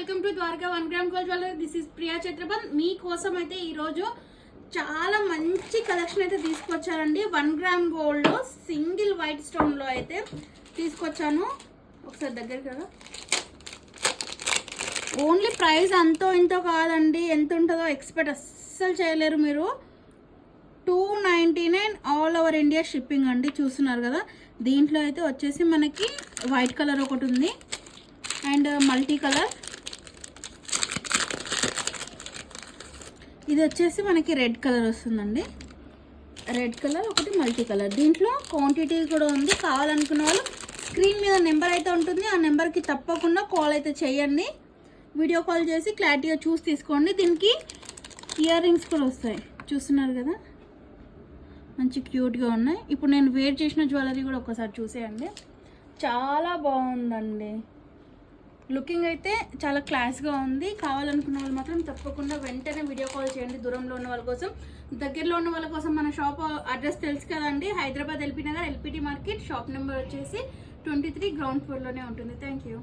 Welcome to Dwaraka 1 gram gold jewellery. This is Priya Chaitrapan. మీకోసం అయితే ఈరోజు చాలా మంచి కలెక్షన్ అయితే తీసుకొచ్చారండి. 1 గ్రామ్ గోల్డ్ సింగిల్ వైట్ స్టోన్లో అయితే తీసుకొచ్చాను. ఒకసారి దగ్గర కదా, ఓన్లీ ప్రైస్ అంతో ఇంతో కాదండి, ఎంత ఉంటుందో ఎక్స్పెక్ట్ అస్సలు చేయలేరు మీరు. 299 ఆల్ ఓవర్ ఇండియా షిప్పింగ్ అండి. చూస్తున్నారు కదా, దీంట్లో అయితే వచ్చేసి మనకి వైట్ కలర్ ఒకటి ఉంది అండ్ మల్టీ కలర్, ఇది వచ్చేసి మనకి రెడ్ కలర్ వస్తుందండి. రెడ్ కలర్ ఒకటి, మల్టీ కలర్. దీంట్లో క్వాంటిటీ కూడా ఉంది. కావాలనుకున్న వాళ్ళు స్క్రీన్ మీద నెంబర్ అయితే ఉంటుంది, ఆ నెంబర్కి తప్పకుండా కాల్ అయితే చేయండి. వీడియో కాల్ చేసి క్లారిటీగా చూసి తీసుకోండి. దీనికి ఇయర్ రింగ్స్ కూడా వస్తాయి. చూస్తున్నారు కదా, మంచి క్యూట్గా ఉన్నాయి. ఇప్పుడు నేను వేర్ చేసిన జ్యువెలరీ కూడా ఒకసారి చూసేయండి. చాలా బాగుందండి. లుకింగ్ అయితే చాలా క్లాస్గా ఉంది. కావాలనుకున్న వాళ్ళు మాత్రం తప్పకుండా వెంటనే వీడియో కాల్ చేయండి. దూరంలో ఉన్న వాళ్ళ కోసం, దగ్గరలో ఉన్న వాళ్ళ కోసం మన షాప్ అడ్రస్ తెలుసు కదండి, Hyderabad LP Nagar, LPT market. Shop number వచ్చేసి 23 గ్రౌండ్ ఫ్లోర్లోనే ఉంటుంది. Thank you.